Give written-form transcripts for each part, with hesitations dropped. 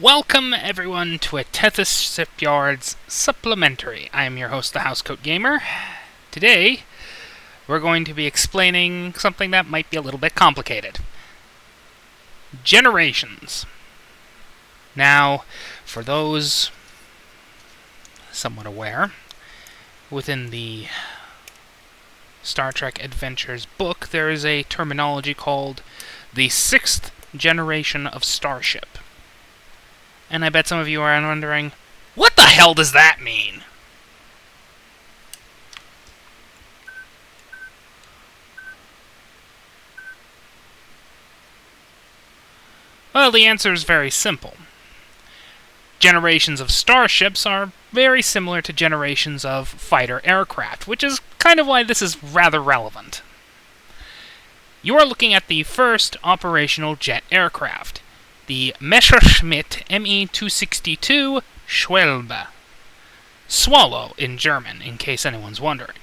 Welcome everyone to a Tethys Shipyard's Supplementary. I am your host, the Housecoat Gamer. Today, we're going to be explaining something that might be a little bit complicated. Generations. Now, for those somewhat aware, within the Star Trek Adventures book, there is a terminology called the 6th generation of Starship. And I bet some of you are wondering, what the hell does that mean? Well, the answer is very simple. Generations of starships are very similar to generations of fighter aircraft, which is kind of why this is rather relevant. You are looking at the first operational jet aircraft, the Messerschmitt Me-262 Schwalbe. Swallow in German, in case anyone's wondering.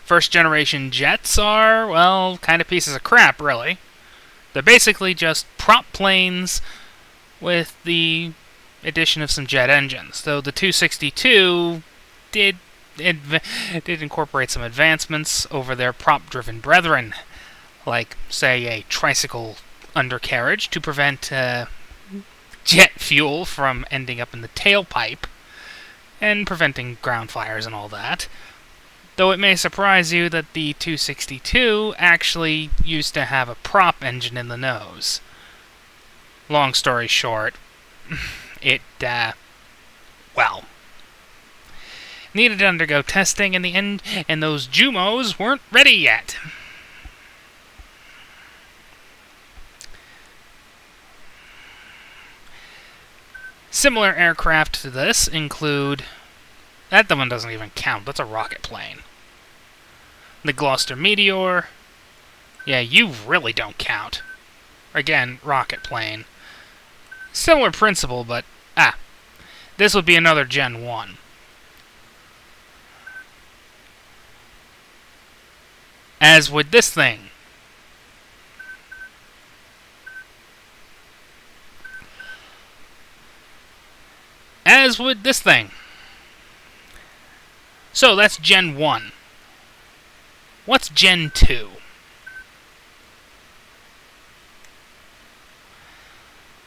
First generation jets are, well, kind of pieces of crap, really. They're basically just prop planes with the addition of some jet engines, though the 262 did incorporate some advancements over their prop-driven brethren, like, say, a tricycle undercarriage to prevent jet fuel from ending up in the tailpipe and preventing ground fires and all that. Though it may surprise you that the 262 actually used to have a prop engine in the nose. Long story short, it, needed to undergo testing in the end, and those Jumos weren't ready yet. Similar aircraft to this include... That one doesn't even count, that's a rocket plane. The Gloucester Meteor. Yeah, you really don't count. Again, rocket plane. Similar principle, but... this would be another Gen 1. As would this thing. As would this thing. So that's Gen 1. What's Gen 2?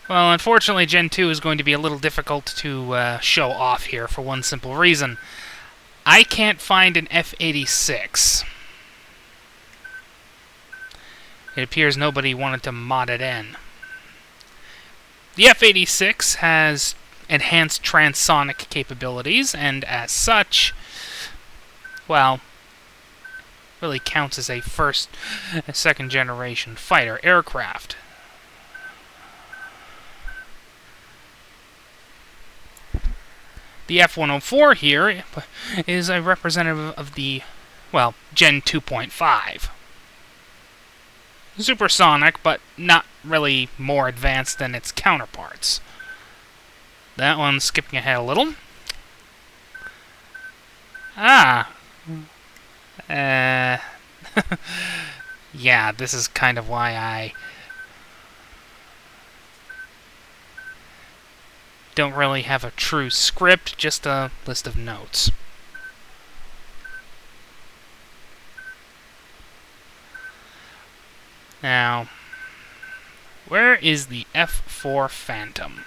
Well, unfortunately, Gen 2 is going to be a little difficult to show off here for one simple reason. I can't find an F-86. It appears nobody wanted to mod it in. The F-86 has enhanced transonic capabilities, and as such, well, really counts as a second generation fighter aircraft. The F-104 here is a representative of the, well, Gen 2.5. Supersonic, but not really more advanced than its counterparts. That one's skipping ahead a little. Yeah, this is kind of why I don't really have a true script, just a list of notes. Now, where is the F-4 Phantom?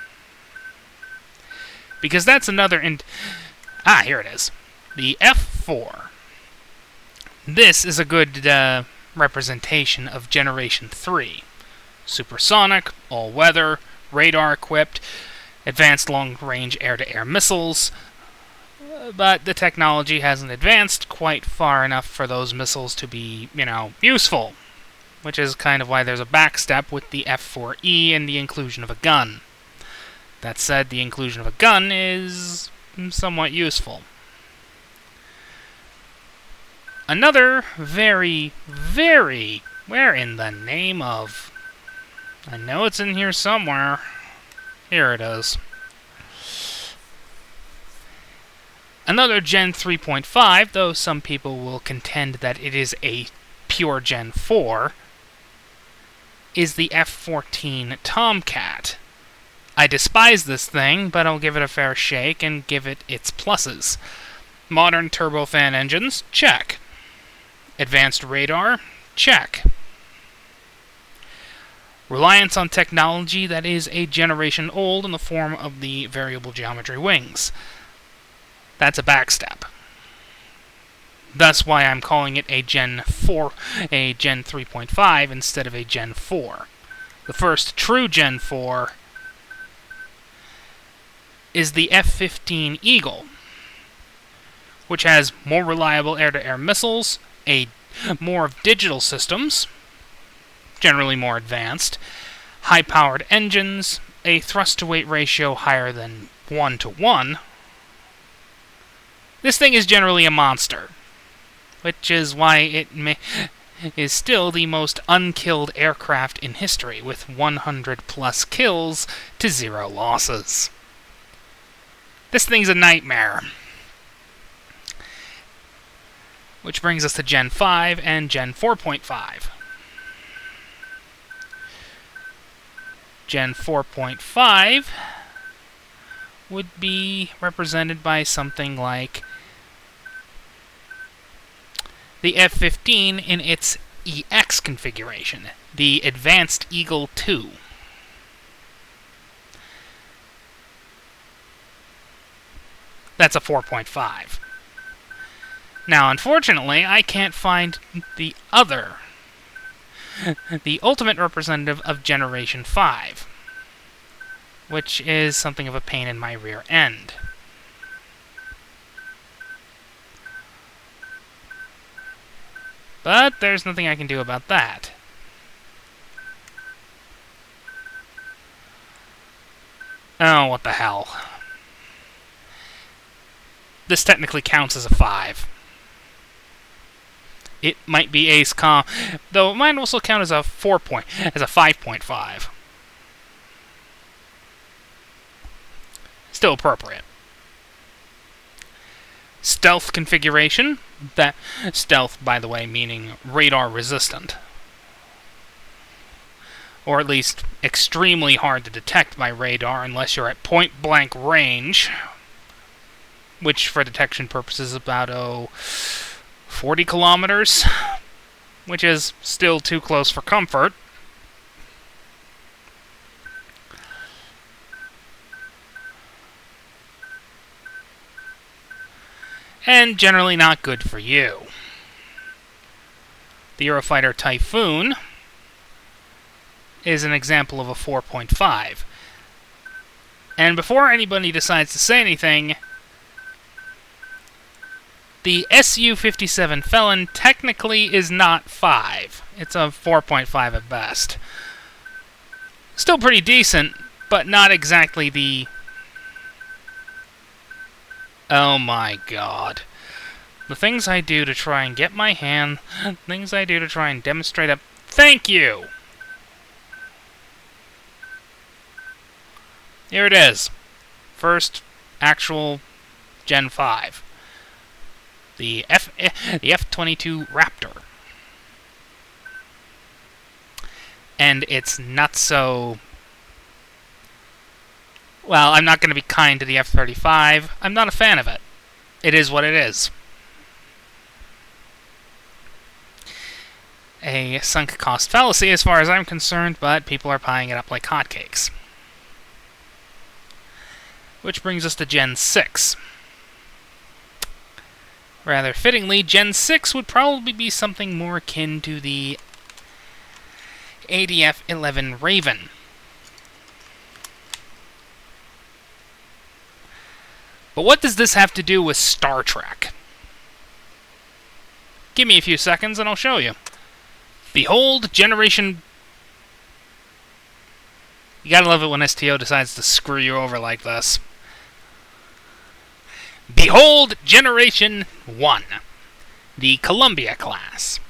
Because that's another... here it is. The F-4. This is a good representation of Generation 3. Supersonic, all-weather, radar-equipped, advanced long-range air-to-air missiles. But the technology hasn't advanced quite far enough for those missiles to be, useful. Which is kind of why there's a backstep with the F-4E and the inclusion of a gun. That said, the inclusion of a gun is somewhat useful. Another very, very... Where in the name of... I know it's in here somewhere. Here it is. Another Gen 3.5, though some people will contend that it is a pure Gen 4, is the F-14 Tomcat. I despise this thing, but I'll give it a fair shake and give it its pluses. Modern turbofan engines? Check. Advanced radar? Check. Reliance on technology that is a generation old in the form of the variable geometry wings. That's a backstep. Thus why I'm calling it a Gen 4, a Gen 3.5 instead of a Gen 4. The first true Gen 4 is the F-15 Eagle, which has more reliable air-to-air missiles, more of digital systems, generally more advanced, high-powered engines, a thrust-to-weight ratio higher than 1:1. This thing is generally a monster, which is why it is still the most unkilled aircraft in history, with 100+ kills to 0 losses. This thing's a nightmare. Which brings us to Gen 5 and Gen 4.5. Gen 4.5 would be represented by something like the F-15 in its EX configuration, the Advanced Eagle II. That's a 4.5. Now, unfortunately, I can't find the other, the ultimate representative of Generation 5, which is something of a pain in my rear end. But there's nothing I can do about that. Oh, what the hell. This technically counts as a 5. It might be ace com, though it might also count as a 5.5. Still appropriate. Stealth configuration. That stealth, by the way, meaning radar resistant. Or at least extremely hard to detect by radar unless you're at point blank range, which for detection purposes is about 40 kilometers, which is still too close for comfort. And generally not good for you. The Eurofighter Typhoon is an example of a 4.5. And before anybody decides to say anything, the Su-57 Felon technically is not 5. It's a 4.5 at best. Still pretty decent, but not exactly the... Oh my god. The things I do to try and get my hand... Things I do to try and demonstrate a... Thank you! Here it is. First actual Gen 5. The F-22 Raptor. And it's not so... Well, I'm not going to be kind to the F-35. I'm not a fan of it. It is what it is. A sunk cost fallacy as far as I'm concerned, but people are buying it up like hotcakes. Which brings us to Gen 6. Rather fittingly, Gen 6 would probably be something more akin to the ADF-11 Raven. But what does this have to do with Star Trek? Give me a few seconds and I'll show you. Behold, Generation... You gotta love it when STO decides to screw you over like this. Behold, Generation 1. The Columbia class.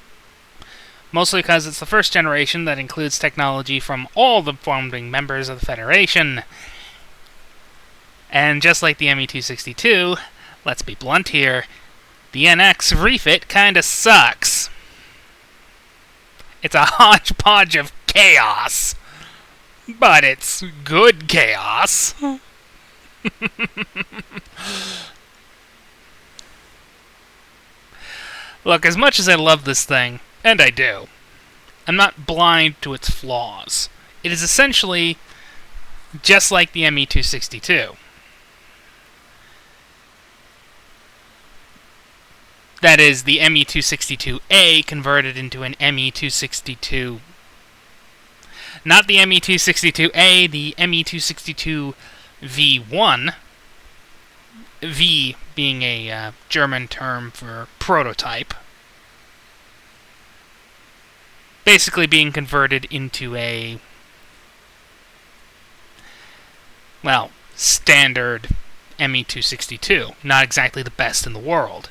Mostly because it's the first generation that includes technology from all the founding members of the Federation. And just like the ME-262, let's be blunt here, the NX refit kinda sucks. It's a hodgepodge of chaos. but it's good chaos. Look, as much as I love this thing, and I do, I'm not blind to its flaws. It is essentially just like the ME-262. That is, the ME-262A converted into an ME-262... Not the ME-262A, the ME-262V1. V being a German term for prototype. Basically being converted into a, well, standard ME-262. Not exactly the best in the world.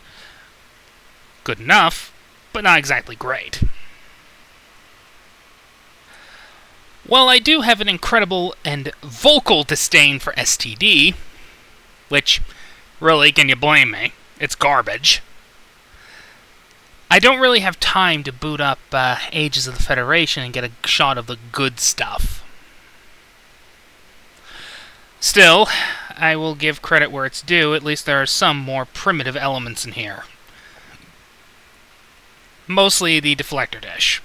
Good enough, but not exactly great. While I do have an incredible and vocal disdain for STD, which, really, can you blame me? It's garbage. I don't really have time to boot up Ages of the Federation and get a shot of the good stuff. Still, I will give credit where it's due. At least there are some more primitive elements in here. Mostly the deflector dish.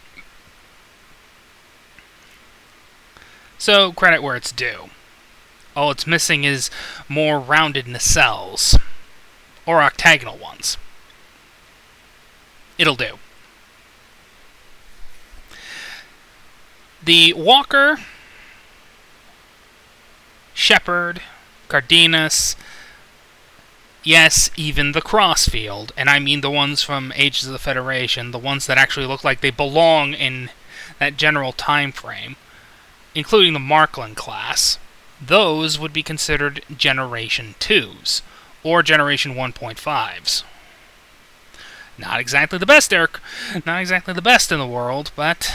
So, credit where it's due. All it's missing is more rounded nacelles. Or octagonal ones. It'll do. The Walker, Shipyard, Cardenas, yes, even the Crossfield, and I mean the ones from Ages of the Federation, the ones that actually look like they belong in that general time frame, including the Markland class, those would be considered Generation 2s, or Generation 1.5s. Not exactly the best, Eric. Not exactly the best in the world, but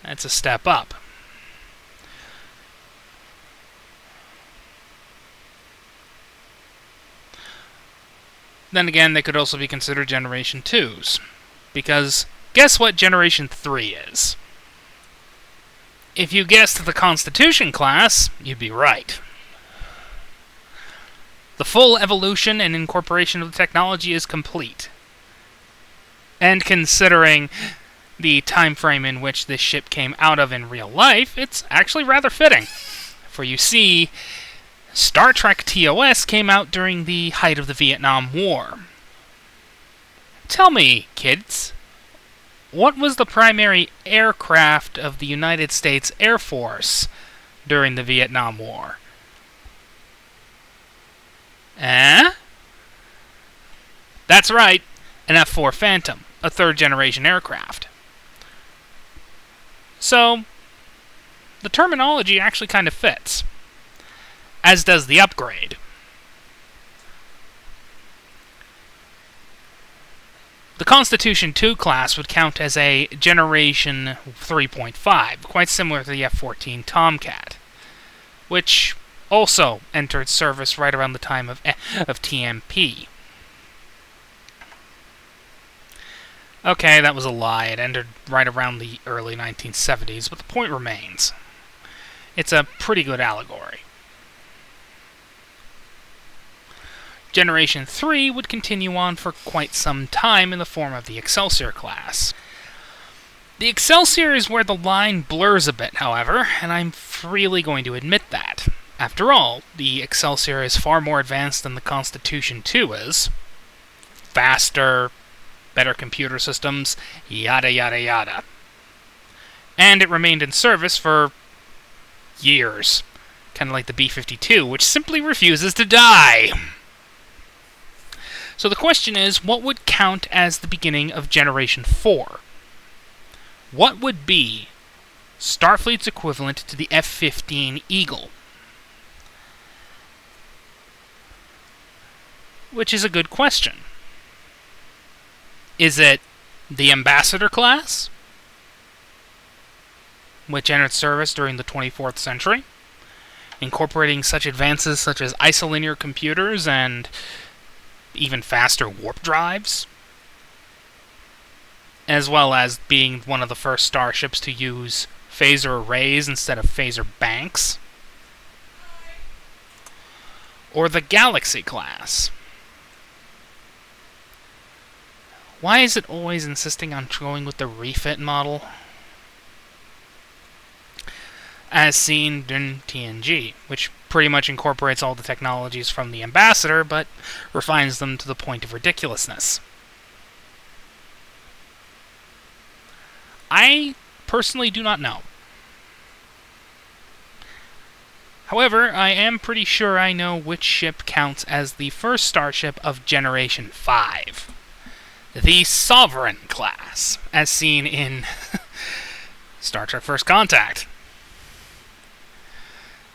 that's a step up. Then again, they could also be considered Generation 2s, because guess what Generation 3 is? If you guessed the Constitution class, you'd be right. The full evolution and incorporation of the technology is complete. And considering the time frame in which this ship came out of in real life, it's actually rather fitting. For you see, Star Trek TOS came out during the height of the Vietnam War. Tell me, kids, what was the primary aircraft of the United States Air Force during the Vietnam War? That's right, an F-4 Phantom, a third-generation aircraft. So, the terminology actually kind of fits, as does the upgrade. The Constitution II class would count as a Generation 3.5, quite similar to the F-14 Tomcat, which also entered service right around the time of TMP. Okay, that was a lie. It entered right around the early 1970s, but the point remains. It's a pretty good allegory. Generation 3 would continue on for quite some time in the form of the Excelsior class. The Excelsior is where the line blurs a bit, however, and I'm freely going to admit that. After all, the Excelsior is far more advanced than the Constitution II is. Faster, better computer systems, yada yada yada. And it remained in service for years. Kind of like the B-52, which simply refuses to die. So the question is, what would count as the beginning of Generation 4? What would be Starfleet's equivalent to the F-15 Eagle? Which is a good question. Is it the Ambassador class, which entered service during the 24th century, incorporating such advances such as isolinear computers and even faster warp drives, as well as being one of the first starships to use phaser arrays instead of phaser banks. Or the Galaxy class. Why is it always insisting on going with the refit model? As seen in TNG, which pretty much incorporates all the technologies from the Ambassador, but refines them to the point of ridiculousness. I personally do not know. However, I am pretty sure I know which ship counts as the first starship of Generation 5. The Sovereign class, as seen in Star Trek First Contact.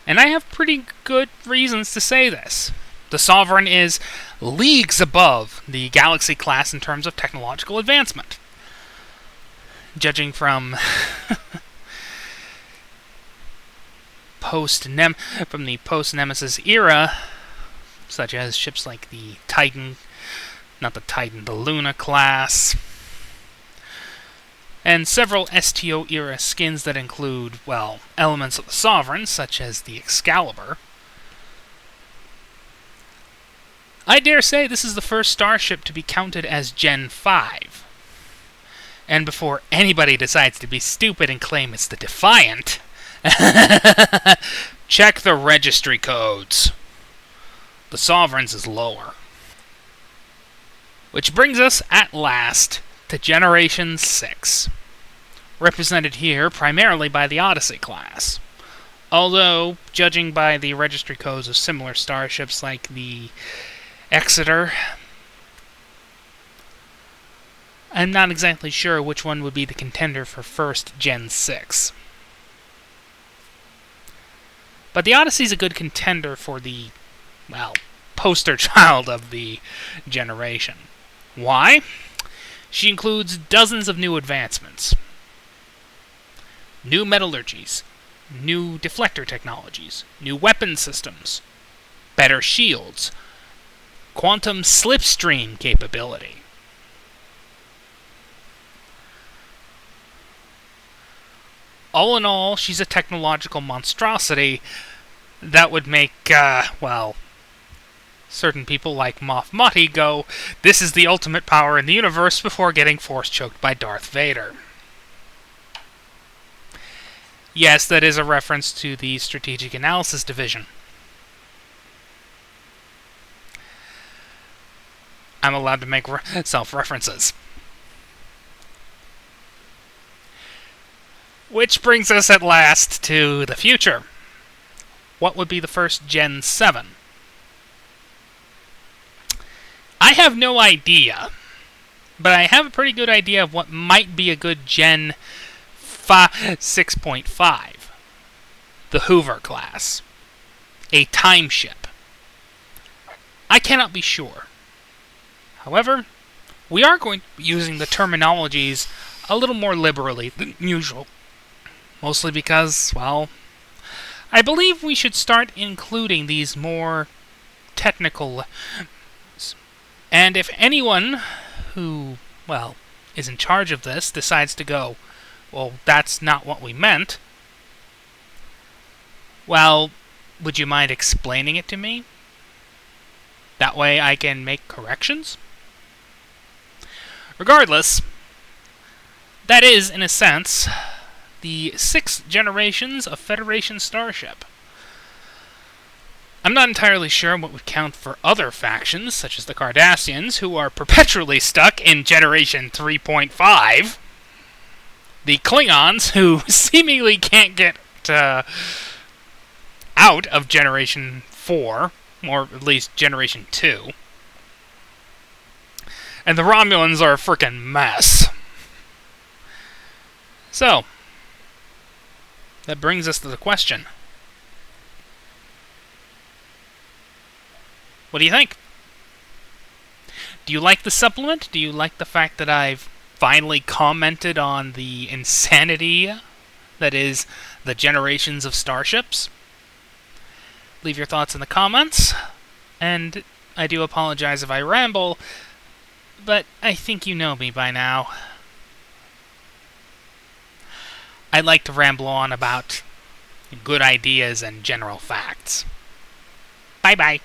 And I have pretty good reasons to say this. The Sovereign is leagues above the Galaxy class in terms of technological advancement. Judging from the post-Nemesis era, such as ships like the Titan, the Luna class, and several STO-era skins that include, well, elements of the Sovereign, such as the Excalibur. I dare say this is the first starship to be counted as Gen 5. And before anybody decides to be stupid and claim it's the Defiant, check the registry codes. The Sovereign's is lower. Which brings us, at last, to Generation 6, represented here primarily by the Odyssey class. Although, judging by the registry codes of similar starships like the Exeter, I'm not exactly sure which one would be the contender for first Gen 6. But the Odyssey's a good contender for the, well, poster child of the generation. Why? She includes dozens of new advancements. New metallurgies, new deflector technologies, new weapon systems, better shields, quantum slipstream capability. All in all, she's a technological monstrosity that would make, well, certain people like Moff Motti go, "This is the ultimate power in the universe," before getting force-choked by Darth Vader. Yes, that is a reference to the Strategic Analysis Division. I'm allowed to make self-references. Which brings us at last to the future. What would be the first Gen 7? I have no idea, but I have a pretty good idea of what might be a good Gen 6.5. The Hoover class. A time ship. I cannot be sure. However, we are going to be using the terminologies a little more liberally than usual. Mostly because, well, I believe we should start including these more technical. And if anyone who, well, is in charge of this decides to go, "Well, that's not what we meant," well, would you mind explaining it to me? That way I can make corrections? Regardless, that is, in a sense, the 6 generations of Federation Starship. I'm not entirely sure what would count for other factions, such as the Cardassians, who are perpetually stuck in Generation 3.5. The Klingons, who seemingly can't get out of Generation 4, or at least Generation 2. And the Romulans are a frickin' mess. So, that brings us to the question. What do you think? Do you like the supplement? Do you like the fact that I've finally commented on the insanity that is the generations of starships? Leave your thoughts in the comments. And I do apologize if I ramble, but I think you know me by now. I like to ramble on about good ideas and general facts. Bye-bye.